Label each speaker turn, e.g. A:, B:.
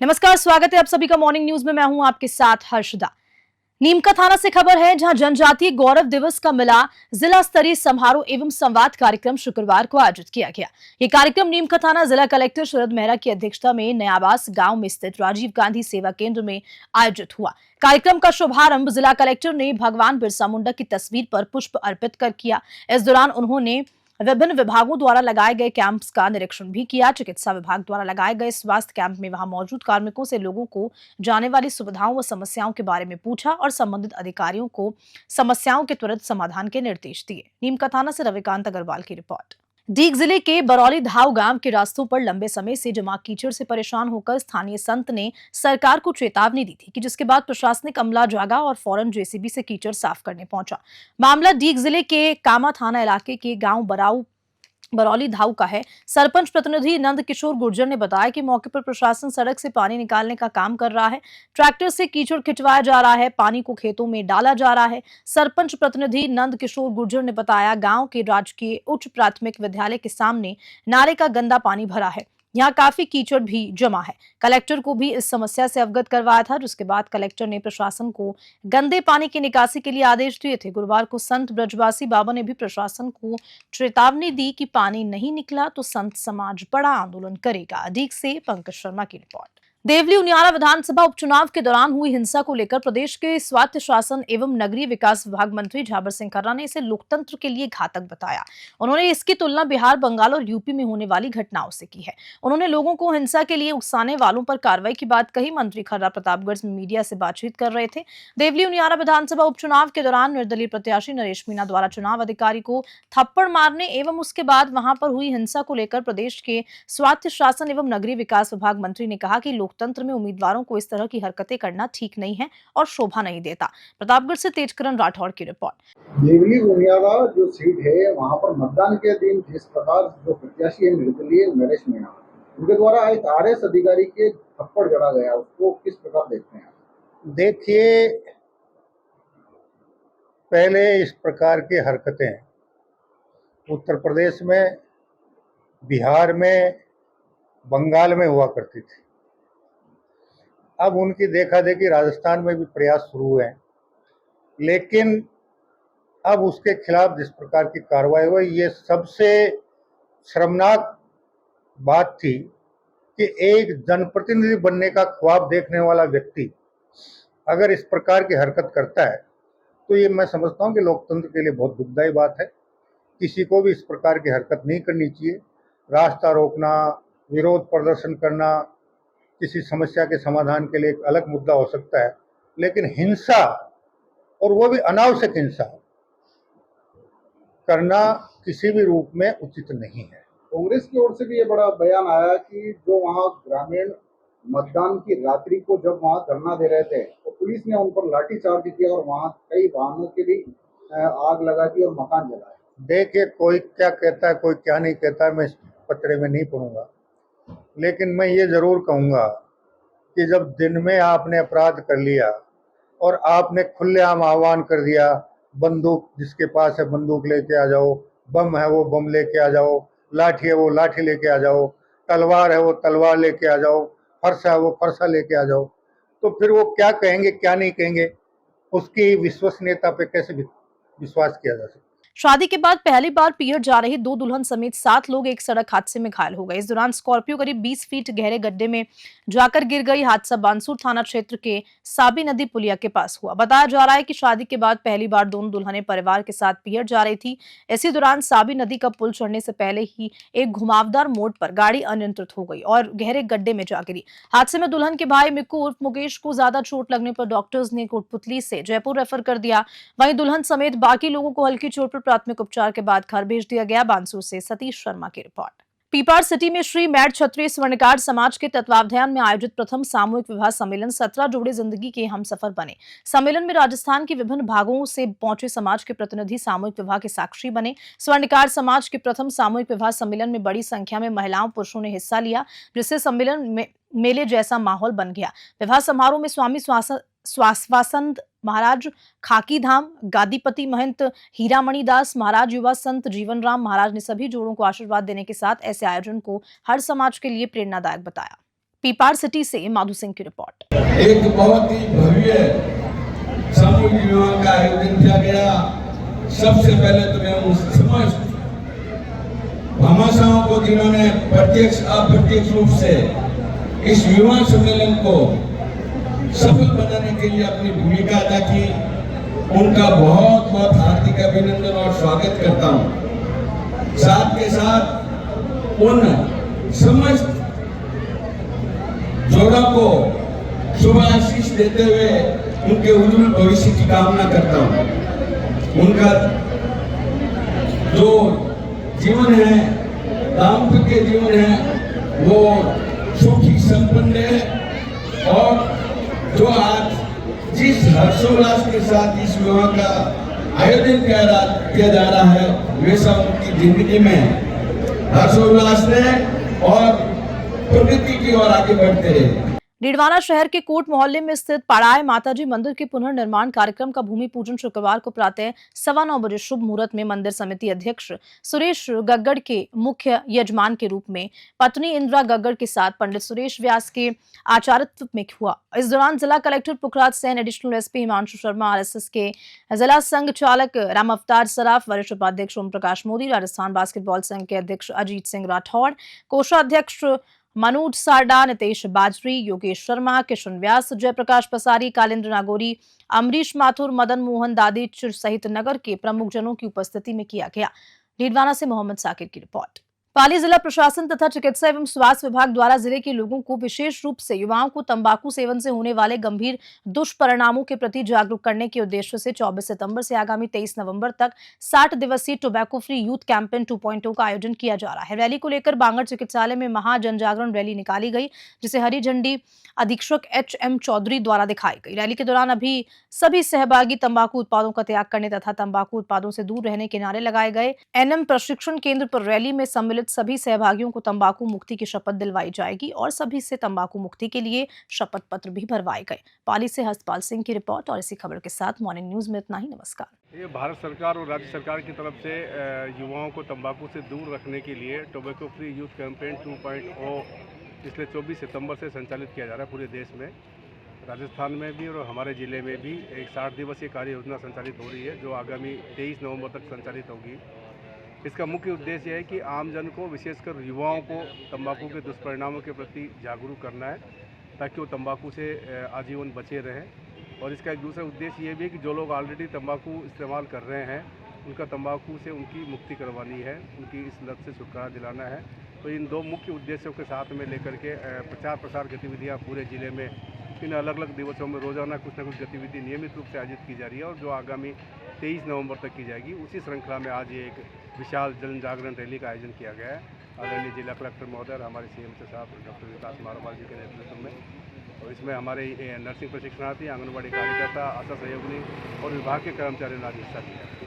A: नमस्कार, स्वागत है आप सभी का मॉर्निंग न्यूज में। मैं हूं आपके साथ हर्षदा। नीमका थाना से खबर है, जहां जनजातीय गौरव दिवस का मिला जिला स्तरीय समारोह एवं संवाद कार्यक्रम शुक्रवार को आयोजित किया गया। ये कार्यक्रम नीमका थाना जिला कलेक्टर शरद मेहरा की अध्यक्षता में नयाबास गांव में स्थित राजीव गांधी सेवा केंद्र में आयोजित हुआ। कार्यक्रम का शुभारंभ जिला कलेक्टर ने भगवान बिरसा मुंडा की तस्वीर पर पुष्प अर्पित कर किया। इस दौरान उन्होंने विभिन्न विभागों द्वारा लगाए गए कैंप्स का निरीक्षण भी किया। चिकित्सा विभाग द्वारा लगाए गए स्वास्थ्य कैंप में वहां मौजूद कार्मिकों से लोगों को जाने वाली सुविधाओं व समस्याओं के बारे में पूछा और संबंधित अधिकारियों को समस्याओं के त्वरित समाधान के निर्देश दिए। नीमका थाना से रविकांत अग्रवाल की रिपोर्ट। डीग जिले के बरौली धाव गांव के रास्तों पर लंबे समय से जमा कीचड़ से परेशान होकर स्थानीय संत ने सरकार को चेतावनी दी थी, कि जिसके बाद प्रशासनिक अमला जागा और फौरन जेसीबी से कीचड़ साफ करने पहुंचा। मामला डीग जिले के कामा थाना इलाके के गांव बरौली धाव का है। सरपंच प्रतिनिधि नंद किशोर गुर्जर ने बताया कि मौके पर प्रशासन सड़क से पानी निकालने का काम कर रहा है। ट्रैक्टर से कीचड़ खिंचवाया जा रहा है, पानी को खेतों में डाला जा रहा है। सरपंच प्रतिनिधि नंद किशोर गुर्जर ने बताया, गांव के राजकीय उच्च प्राथमिक विद्यालय के सामने नाले का गंदा पानी भरा है। यहाँ काफी कीचड़ भी जमा है। कलेक्टर को भी इस समस्या से अवगत करवाया था, जिसके बाद कलेक्टर ने प्रशासन को गंदे पानी की निकासी के लिए आदेश दिए थे। गुरुवार को संत ब्रजवासी बाबा ने भी प्रशासन को चेतावनी दी कि पानी नहीं निकला तो संत समाज बड़ा आंदोलन करेगा। अधिक से पंकज शर्मा की रिपोर्ट। देवली उनियारा विधानसभा उपचुनाव के दौरान हुई हिंसा को लेकर प्रदेश के स्वायत्त शासन एवं नगरीय विकास विभाग मंत्री झाबर सिंह खर्रा ने इसे लोकतंत्र के लिए घातक बताया। उन्होंने इसकी तुलना बिहार, बंगाल और यूपी में होने वाली घटनाओं से की है। उन्होंने लोगों को हिंसा के लिए उकसाने वालों पर कार्रवाई की बात कही। मंत्री खर्रा प्रतापगढ़ में मीडिया से बातचीत कर रहे थे। देवली उनियारा विधानसभा उपचुनाव के दौरान निर्दलीय प्रत्याशी नरेश मीणा द्वारा चुनाव अधिकारी को थप्पड़ मारने एवं उसके बाद वहां पर हुई हिंसा को लेकर प्रदेश के स्वायत्त शासन एवं नगरीय विकास विभाग मंत्री ने कहा कि लोकतंत्र में उम्मीदवारों को इस तरह की हरकतें करना ठीक नहीं है और शोभा नहीं देता। प्रतापगढ़ से तेजकरण राठौड़ की रिपोर्ट।
B: देवली उनियारा जो सीट है, वहां पर मतदान के दिन जिस प्रकार जो प्रत्याशी है निर्दलीय नरेश मीणा, उनके द्वारा एक आरएस अधिकारी के थप्पड़ जड़ा गया, उसको किस प्रकार देखते हैं?
C: देखिए, पहले इस प्रकार की हरकतें उत्तर प्रदेश में, बिहार में, बंगाल में हुआ करती थी। अब उनकी देखा देखी राजस्थान में भी प्रयास शुरू हुए हैं, लेकिन अब उसके खिलाफ जिस प्रकार की कार्रवाई हुई, ये सबसे शर्मनाक बात थी कि एक जनप्रतिनिधि बनने का ख्वाब देखने वाला व्यक्ति अगर इस प्रकार की हरकत करता है तो ये मैं समझता हूँ कि लोकतंत्र के लिए बहुत दुखदायी बात है। किसी को भी इस प्रकार की हरकत नहीं करनी चाहिए। रास्ता रोकना, विरोध प्रदर्शन करना किसी समस्या के समाधान के लिए एक अलग मुद्दा हो सकता है, लेकिन हिंसा, और वो भी अनावश्यक हिंसा, करना किसी भी रूप में उचित नहीं है।
B: कांग्रेस की ओर से भी ये बड़ा बयान आया कि जो वहां ग्रामीण मतदान की रात्रि को जब वहां धरना दे रहे थे तो पुलिस ने उन पर लाठीचार्ज किया और वहां कई वाहनों की भी आग लगा दी और मकान जलाए।
C: देखिए, कोई क्या कहता है, कोई क्या नहीं कहता है, मैं इस पत्र में नहीं पढ़ूंगा, लेकिन मैं ये जरूर कहूँगा कि जब दिन में आपने अपराध कर लिया और आपने खुलेआम आह्वान कर दिया, बंदूक जिसके पास है बंदूक लेके आ जाओ, बम है वो बम लेके आ जाओ, लाठी है वो लाठी लेके आ जाओ, तलवार है वो तलवार लेके आ जाओ, फरसा है वो फरसा लेके आ जाओ, तो फिर वो क्या कहेंगे क्या नहीं कहेंगे, उसकी विश्वसनीयता पे कैसे विश्वास किया जा सकता है।
A: शादी के बाद पहली बार पियर जा रही दो दुल्हन समेत 7 लोग एक सड़क हादसे में घायल हो गए। इस दौरान स्कॉर्पियो करीब 20 फीट गहरे गड्ढे में जाकर गिर गई। हादसा बानसूर थाना क्षेत्र के साबी नदी पुलिया के पास हुआ। बताया जा रहा है कि शादी के बाद पहली बार दोनों दुल्हनें परिवार के साथ पियर जा रही थी। इसी दौरान साबी नदी का पुल चढ़ने से पहले ही एक घुमावदार मोड़ पर गाड़ी अनियंत्रित हो गई और गहरे गड्ढे में जा गिरी। हादसे में दुल्हन के भाई मिक्कू उर्फ मुकेश को ज्यादा चोट लगने पर डॉक्टर्स ने कोटपुतली से जयपुर रेफर कर दिया। वहीं दुल्हन समेत बाकी लोगों को हल्की चोट पर प्राथमिक उपचार के बाद घर भेज दिया गया। बानसूर से सतीश शर्मा की रिपोर्ट। पीपाड़ सिटी में श्री मैड क्षत्रिय स्वर्णकार समाज के तत्वावधान में आयोजित प्रथम सामूहिक विवाह सम्मेलन 17 जोड़े जिंदगी के हमसफर बने। सम्मेलन में राजस्थान के विभिन्न भागों से पहुंचे समाज के प्रतिनिधि सामूहिक विवाह के साक्षी बने। स्वर्णकार समाज के प्रथम सामूहिक विवाह सम्मेलन में बड़ी संख्या में महिलाओं पुरुषों ने हिस्सा लिया, जिससे सम्मेलन में मेले जैसा माहौल बन गया। विवाह समारोह में स्वामी स्वासवासंद महाराज खाकी धाम, गादीपति महंत हीरामणि दास महाराज, युवा संत जीवन राम महाराज ने सभी जोड़ों को आशीर्वाद देने के साथ ऐसे आयोजन को हर समाज के लिए प्रेरणादायक बताया। पीपाड़ सिटी से माधु सिंह की रिपोर्ट।
D: एक बहुत ही भव्य सामूहिक विवाह का आयोजन किया गया। सबसे पहले तो मैं उन समस्त भामाशाहों को जिन्होंने प्रत्यक्ष अप्रत्यक्ष रूप से इस विवाह सम्मेलन को सफल बनाने के लिए अपनी भूमिका अदा की, उनका बहुत बहुत हार्दिक अभिनंदन और स्वागत करता हूं। साथ के साथ उन समस्त जोड़ों को शुभ आशीष देते हुए उनके उज्जवल भविष्य की कामना करता हूं। उनका जो जीवन है, दाम्पत्य जीवन है, वो सुखी संपन्न है और जो आज जिस हर्षोल्लास के साथ इस विवाह का आयोजन किया जा रहा है, वैसा उनकी जिंदगी में हर्षोल्लास ने और प्रगति की ओर आगे बढ़ते रहे।
A: डीडवाना शहर के कोट मोहल्ले में स्थित पड़ाय माताजी मंदिर के पुनर्निर्माण कार्यक्रम का भूमि पूजन शुक्रवार को प्रातः 9:15 बजे शुभ मुहूर्त में मंदिर समिति अध्यक्ष सुरेश गग्गड़ के मुख्य यजमान के रूप में पत्नी इंदिरा गग्गड़ के साथ पंडित सुरेश व्यास के आचार्यत्व में हुआ। इस दौरान जिला collector Pukhraj Sain, additional SP Himanshu Sharma, RSS के जिला संघ चालक राम अवतार सराफ, वरिष्ठ उपाध्यक्ष ओम प्रकाश मोदी, राजस्थान बास्केटबॉल संघ के अध्यक्ष अजीत सिंह राठौड़, कोषाध्यक्ष मनोज सारडा, नितेश बाजरी, योगेश शर्मा, किशन व्यास, जयप्रकाश पसारी, कालेंद्र नागौरी, अमरीश माथुर, मदन मोहन दादिच सहित नगर के प्रमुख जनों की उपस्थिति में किया गया। डीडवाना से मोहम्मद साकिर की रिपोर्ट। पाली जिला प्रशासन तथा चिकित्सा एवं स्वास्थ्य विभाग द्वारा जिले के लोगों को विशेष रूप से युवाओं को तंबाकू सेवन से होने वाले गंभीर दुष्परिणामों के प्रति जागरूक करने के उद्देश्य से 24 सितंबर से आगामी 23 नवंबर तक 60 दिवसीय टोबैको फ्री यूथ कैंपेन 2.0 का आयोजन किया जा रहा है। रैली को लेकर बांगड़ चिकित्सालय में महा जन जागरण रैली निकाली गई, जिसे हरी झंडी अधीक्षक HM चौधरी द्वारा दिखाई गई। रैली के दौरान अभी सभी सहभागी तंबाकू उत्पादों का त्याग करने तथा तंबाकू उत्पादों से दूर रहने के नारे लगाए गए। NM प्रशिक्षण केंद्र पर रैली में सम्मिलित सभी सहभागियों को तंबाकू मुक्ति की शपथ दिलवाई जाएगी और सभी से तंबाकू मुक्ति के लिए शपथ पत्र भी भरवाए गए। पाली से हर्षपाल सिंह की रिपोर्ट और इसी खबर के साथ मॉर्निंग न्यूज में इतना ही। नमस्कार।
E: ये भारत सरकार और राज्य सरकार की तरफ से युवाओं को तंबाकू से दूर रखने के लिए टोबैको फ्री यूथ कैंपेन 2.0 पिछले 24 सितंबर से संचालित किया जा रहा है पूरे देश में। राजस्थान में भी और हमारे ज़िले में भी एक 60 दिवसीय कार्य योजना संचालित हो रही है, जो आगामी 23 नवंबर तक संचालित होगी। इसका मुख्य उद्देश्य है कि आमजन को, विशेषकर युवाओं को तंबाकू के दुष्परिणामों के प्रति जागरूक करना है, ताकि वो तंबाकू से आजीवन बचे रहें। और इसका एक दूसरा उद्देश्य ये भी है कि जो लोग ऑलरेडी तंबाकू इस्तेमाल कर रहे हैं, उनका तंबाकू से उनकी मुक्ति करवानी है, उनकी इस लत से छुटकारा दिलाना है। तो इन दो मुख्य उद्देश्यों के साथ में लेकर के प्रचार प्रसार गतिविधियाँ पूरे ज़िले में इन अलग अलग दिवसों में रोज़ाना कुछ न कुछ गतिविधि नियमित रूप से आयोजित की जा रही है, और जो आगामी 23 नवंबर तक की जाएगी। उसी श्रृंखला में आज ये एक विशाल जन जागरण रैली का आयोजन किया गया है। आदरणीय जिला कलेक्टर महोदय, हमारे CM साहब डॉक्टर विकास मारवाल जी के नेतृत्व में, और इसमें हमारे नर्सिंग प्रशिक्षणार्थी, आंगनबाड़ी कार्यकर्ता, आशा सहयोगिनी और विभाग के कर्मचारियों ने आज हिस्सा लिया।